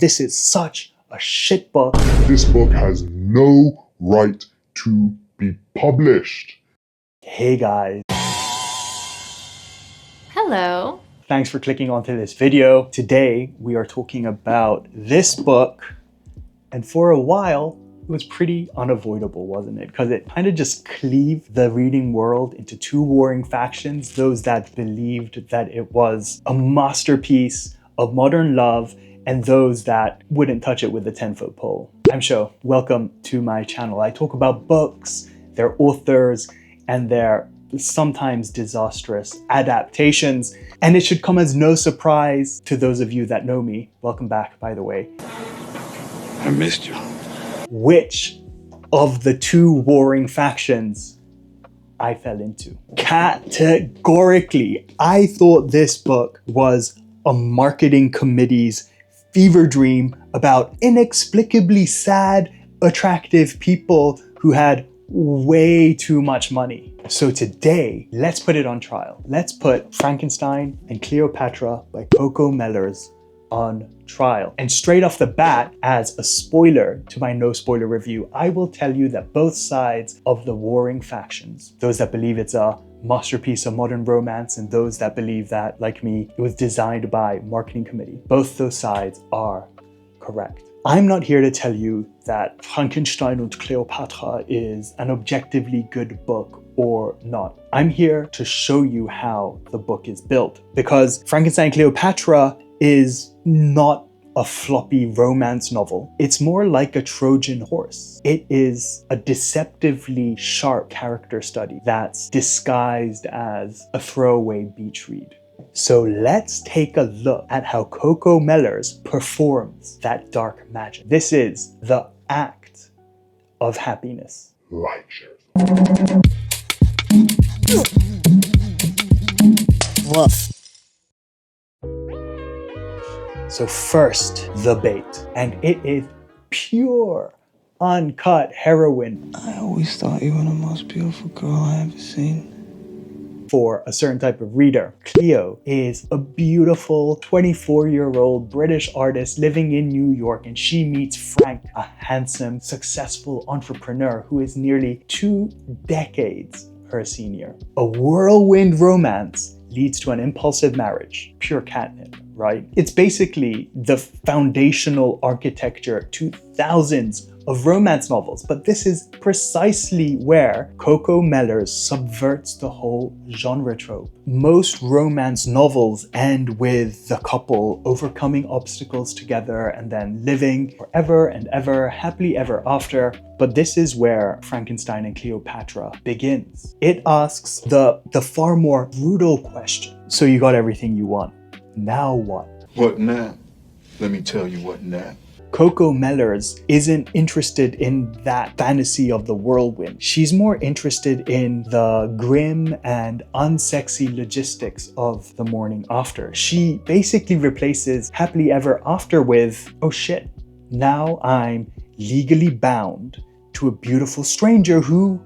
This is such a shit book. This book has no right to be published. Hey guys. Hello. Thanks for clicking onto this video. Today we are talking about this book, and for a while it was pretty unavoidable, wasn't it? Because it kind of just cleaved the reading world into two warring factions, those that believed that it was a masterpiece of modern love and those that wouldn't touch it with a 10-foot pole. I'm Sho. Welcome to my channel. I talk about books, their authors, and their sometimes disastrous adaptations. And it should come as no surprise to those of you that know me. Welcome back, by the way. I missed you. Which of the two warring factions I fell into? Categorically, I thought this book was a marketing committee's fever dream about inexplicably sad, attractive people who had way too much money. So today, let's put it on trial. Let's put Frankenstein and Cleopatra by Coco Mellors on trial. And straight off the bat, as a spoiler to my no spoiler review, I will tell you that both sides of the warring factions, those that believe it's a masterpiece of modern romance and those that believe that, like me, it was designed by marketing committee, both those sides are correct. I'm not here to tell you that Frankenstein and Cleopatra is an objectively good book or not. I'm here to show you how the book is built, because Frankenstein and Cleopatra is not a floppy romance novel. It's more like a Trojan horse. It is a deceptively sharp character study that's disguised as a throwaway beach read. So let's take a look at how Coco Mellors performs that dark magic. This is the act of happiness. Like shit. Woof. So first, the bait. And it is pure, uncut heroin. I always thought you were the most beautiful girl I ever seen. For a certain type of reader. Cleo is a beautiful 24-year-old British artist living in New York, and she meets Frank, a handsome, successful entrepreneur who is nearly 2 decades her senior. A whirlwind romance leads to an impulsive marriage. Pure catnip, right? It's basically the foundational architecture to thousands of romance novels, but this is precisely where Coco Mellors subverts the whole genre trope. Most romance novels end with the couple overcoming obstacles together and then living forever and ever, happily ever after. But this is where Frankenstein and Cleopatra begins. It asks the far more brutal question. So you got everything you want. Now what? What now? Let me tell you what now. Coco Mellors isn't interested in that fantasy of the whirlwind. She's more interested in the grim and unsexy logistics of the morning after. She basically replaces happily ever after with, oh shit, now I'm legally bound to a beautiful stranger who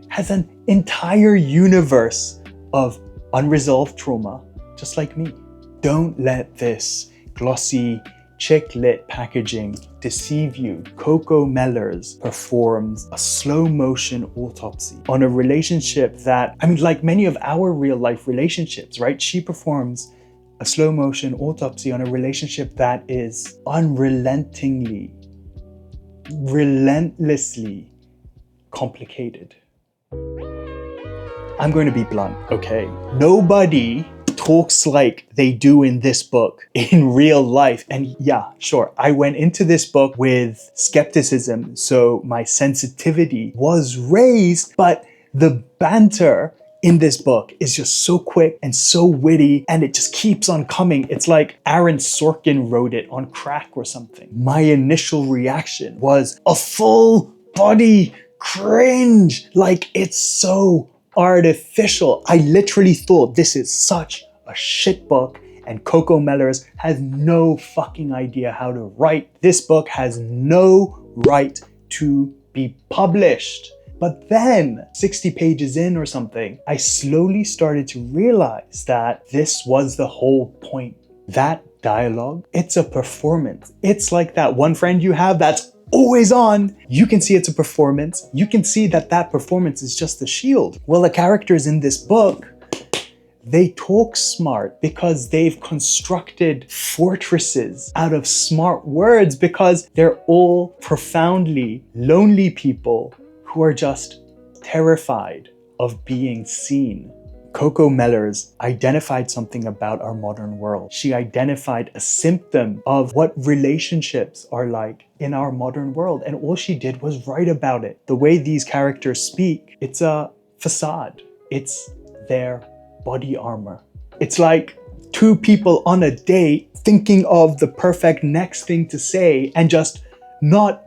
has an entire universe of unresolved trauma, just like me. Don't let this glossy, chick-lit packaging deceive you. Coco Mellors performs a slow-motion autopsy on a relationship that, like many of our real-life relationships, right? She performs a slow-motion autopsy on a relationship that is unrelentingly, relentlessly complicated. I'm going to be blunt, okay? Nobody talks like they do in this book in real life. And yeah, sure, I went into this book with skepticism, so my sensitivity was raised, but the banter in this book is just so quick and so witty, and it just keeps on coming. It's like Aaron Sorkin wrote it on crack or something. My initial reaction was a full body cringe. Like, it's so artificial. I literally thought this is such a shit book, and Coco Mellors has no fucking idea how to write. This book has no right to be published. But then, 60 pages in or something, I slowly started to realize that this was the whole point. That dialogue. It's a performance. It's like that one friend you have that's always on. You can see it's a performance. You can see that that performance is just a shield. Well, the characters in this book, they talk smart because they've constructed fortresses out of smart words because they're all profoundly lonely people who are just terrified of being seen. Coco Mellors identified something about our modern world. She identified a symptom of what relationships are like in our modern world, and all she did was write about it. The way these characters speak, it's a facade. It's their body armor. It's like two people on a date thinking of the perfect next thing to say and just not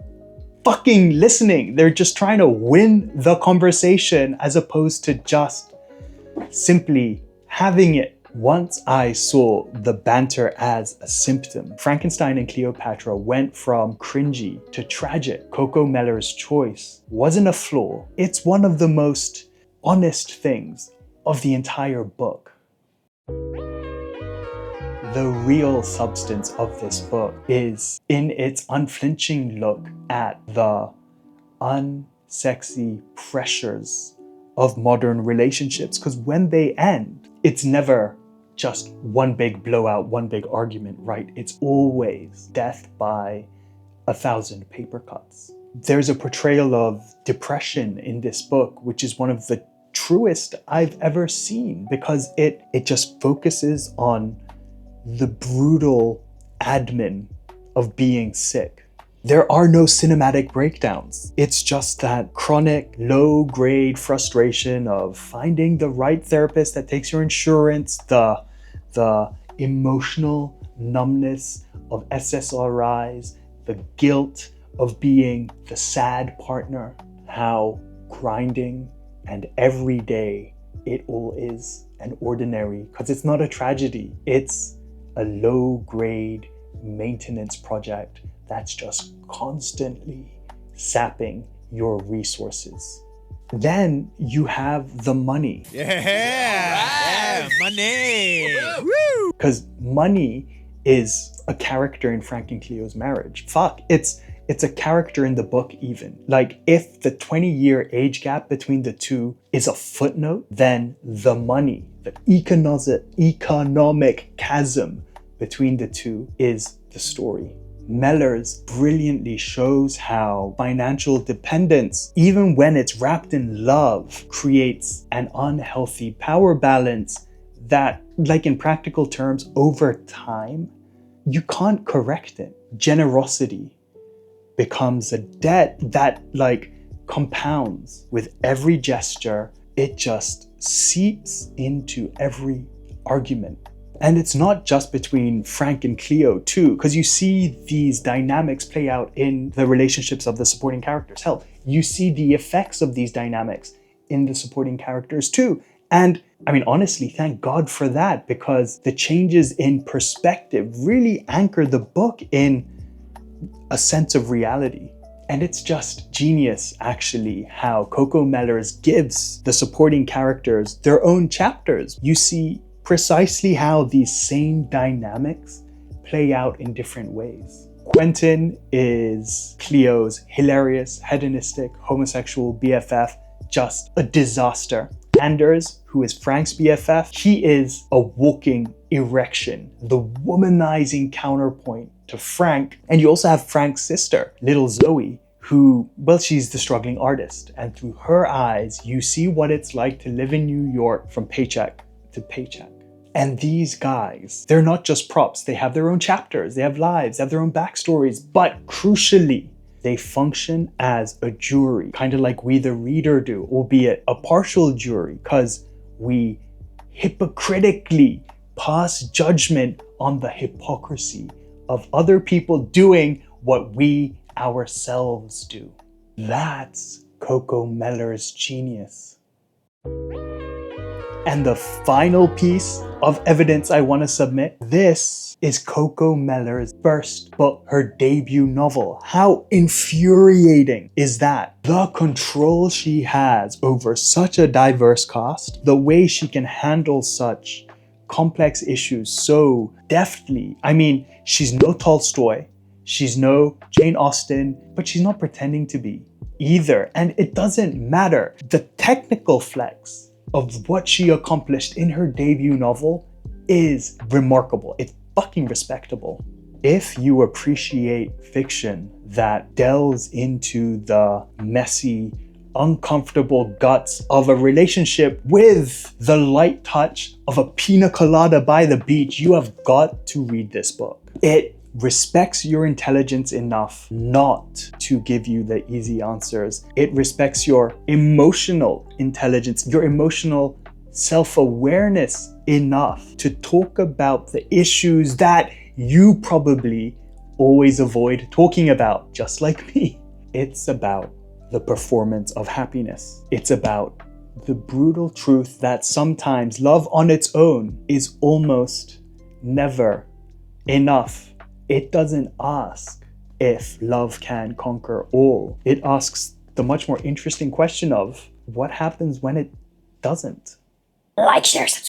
fucking listening. They're just trying to win the conversation as opposed to just simply having it. Once I saw the banter as a symptom, Frankenstein and Cleopatra went from cringy to tragic. Coco Mellors' choice wasn't a flaw. It's one of the most honest things of the entire book. The real substance of this book is in its unflinching look at the unsexy pressures of modern relationships, because when they end, it's never just one big blowout, one big argument, right? It's always death by 1,000 paper cuts. There's a portrayal of depression in this book, which is one of the truest I've ever seen, because it just focuses on the brutal admin of being sick. There are no cinematic breakdowns. It's just that chronic, low-grade frustration of finding the right therapist that takes your insurance, the emotional numbness of SSRIs, the guilt of being the sad partner, how grinding and every day it all is an ordinary, because it's not a tragedy. It's a low-grade maintenance project that's just constantly sapping your resources. Then you have the money. Yeah, money. Because money is a character in Frank and Cleo's marriage. It's a character in the book even. Like, if the 20-year age gap between the two is a footnote, then the money, the economic chasm between the two is the story. Mellors brilliantly shows how financial dependence, even when it's wrapped in love, creates an unhealthy power balance that, like in practical terms, over time, you can't correct it. Generosity becomes a debt that compounds with every gesture. It just seeps into every argument. And it's not just between Frank and Cleo too, because you see these dynamics play out in the relationships of the supporting characters. Hell, you see the effects of these dynamics in the supporting characters too. And I mean, honestly, thank God for that, because the changes in perspective really anchor the book in a sense of reality. And it's just genius, actually, how Coco Mellors gives the supporting characters their own chapters. You see precisely how these same dynamics play out in different ways. Quentin is Cleo's hilarious, hedonistic, homosexual BFF, just a disaster. Anders, who is Frank's BFF, he is a walking erection, the womanizing counterpoint to Frank. And you also have Frank's sister, little Zoe, who, well, she's the struggling artist. And through her eyes, you see what it's like to live in New York from paycheck to paycheck. And these guys, they're not just props. They have their own chapters, they have lives, they have their own backstories, but crucially, they function as a jury, kind of like we the reader do, albeit a partial jury, because we hypocritically pass judgment on the hypocrisy of other people doing what we ourselves do. That's Coco Mellors' genius. And the final piece of evidence I want to submit, this is Coco Mellors' first book, her debut novel. How infuriating is that? The control she has over such a diverse cast, the way she can handle such complex issues so deftly. I mean, she's no Tolstoy, she's no Jane Austen, but she's not pretending to be either. And it doesn't matter. The technical flex of what she accomplished in her debut novel is remarkable. It's fucking respectable. If you appreciate fiction that delves into the messy, uncomfortable guts of a relationship with the light touch of a pina colada by the beach, you have got to read this book. It respects your intelligence enough not to give you the easy answers. It respects your emotional intelligence, your emotional self-awareness enough to talk about the issues that you probably always avoid talking about, just like me. It's about the performance of happiness. It's about the brutal truth that sometimes love on its own is almost never enough. It doesn't ask if love can conquer all. It asks the much more interesting question of what happens when it doesn't. Like, share, subscribe.